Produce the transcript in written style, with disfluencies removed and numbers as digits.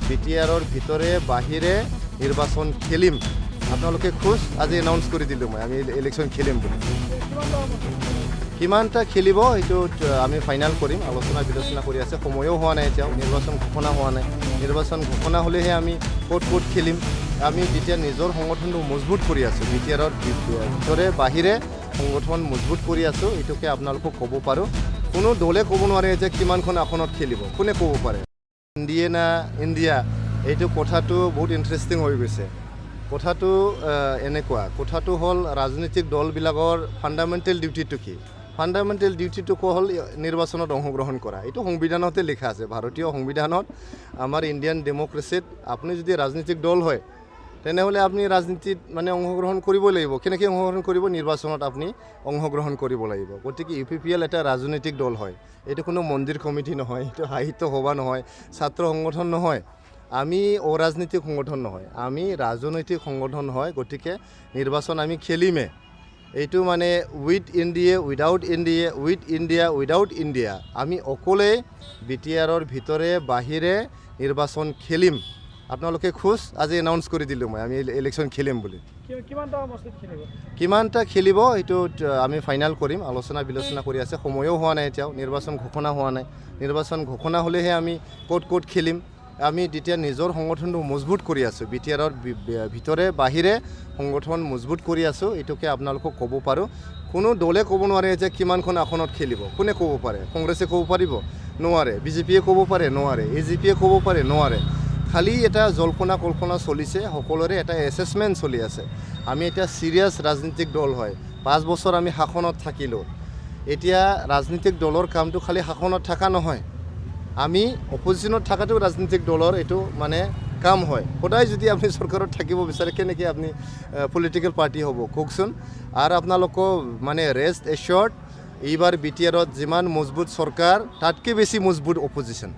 BTRৰ ভিতৰে বাহিৰে নিৰ্বাচন খেলিম আপোনালোকে খুশ আজি এনাউন্স কৰি দিলোঁ মই আমি ইলেকশ্যন খেলিম বুলি কিমানটা খেলিব এইটো আমি ফাইনাল কৰিম আলোচনা বিলোচনা কৰি আছে সময়ও হোৱা নাই এতিয়াও নিৰ্বাচন ঘোষণা হোৱা নাই নিৰ্বাচন ঘোষণা হ'লেহে আমি ক'ত খেলিম আমি যেতিয়া নিজৰ সংগঠনটো মজবুত কৰি আছোঁ BTRৰ ভিতৰে বাহিৰে সংগঠন মজবুত কৰি আছোঁ এইটোকে আপোনালোকক ক'ব পাৰোঁ কোনো দলে ক'ব নোৱাৰে যে কিমানখন আসনত খেলিব কোনে ক'ব পাৰে ইণ্ডিয়া না ইণ্ডিয়া এইটো কথাটো বহুত ইণ্টাৰেষ্টিং হৈ গৈছে কথাটো এনেকুৱা কথাটো হ'ল ৰাজনৈতিক দলবিলাকৰ ফাণ্ডামেণ্টেল ডিউটিটো কি ফাণ্ডামেণ্টেল ডিউটিটো হ'ল নিৰ্বাচনত অংশগ্ৰহণ কৰা এইটো সংবিধানতে লিখা আছে ভাৰতীয় সংবিধানত আমাৰ ইণ্ডিয়ান ডেমক্ৰেচিত আপুনি যদি ৰাজনৈতিক দল হয় তেনেহ'লে আপুনি ৰাজনীতিত মানে অংশগ্ৰহণ কৰিব লাগিব কেনেকৈ অংশগ্ৰহণ কৰিব নিৰ্বাচনত আপুনি অংশগ্ৰহণ কৰিব লাগিব গতিকে UPPL এটা ৰাজনৈতিক দল হয় এইটো কোনো মন্দিৰ কমিটি নহয় এইটো সাহিত্য সভা নহয় ছাত্ৰ সংগঠন নহয় আমি অৰাজনৈতিক সংগঠন নহয় আমি ৰাজনৈতিক সংগঠন হয় গতিকে নিৰ্বাচন আমি খেলিমে এইটো মানে with India without India with India without India আমি অকলে BTRৰ ভিতৰে বাহিৰে নিৰ্বাচন খেলিম আপোনালোকে খুশ আজি এনাউন্স কৰি দিলোঁ মই আমি ইলেকশ্যন খেলিম বুলি কিমানটা খেলিব এইটো আমি ফাইনাল কৰিম আলোচনা বিলোচনা কৰি আছে সময়ও হোৱা নাই এতিয়াও নিৰ্বাচন ঘোষণা হোৱা নাই নিৰ্বাচন ঘোষণা হ'লেহে আমি ক'ত খেলিম আমি তেতিয়া নিজৰ সংগঠনটো মজবুত কৰি আছোঁ BTRৰ ভিতৰে বাহিৰে সংগঠন মজবুত কৰি আছোঁ এইটোকে আপোনালোকক ক'ব পাৰোঁ কোনো দলে ক'ব নোৱাৰে যে কিমানখন আসনত খেলিব কোনে ক'ব পাৰে কংগ্ৰেছে ক'ব পাৰিব নোৱাৰে BJPয়ে ক'ব পাৰে নোৱাৰে AGPয়ে ক'ব পাৰে নোৱাৰে খালি এটা জল্পনা কল্পনা চলিছে সকলোৰে এটা এছেছমেণ্ট চলি আছে আমি এটা চিৰিয়াছ ৰাজনৈতিক দল হয় 5 বছৰ আমি শাসনত থাকিলোঁ এতিয়া ৰাজনৈতিক দলৰ কামটো খালি শাসনত থকা নহয় আমি অপজিশ্যনত থকাটো ৰাজনৈতিক দলৰ এইটো মানে কাম হয় সদায় যদি আপুনি চৰকাৰত থাকিব বিচাৰে কেনেকৈ আপুনি পলিটিকেল পাৰ্টি হ'ব কওকচোন আৰু আপোনালোকক মানে ৰেষ্ট এশ্যোৰ্ড এইবাৰ BTRত যিমান মজবুত চৰকাৰ তাতকৈ বেছি মজবুত অপজিশ্যন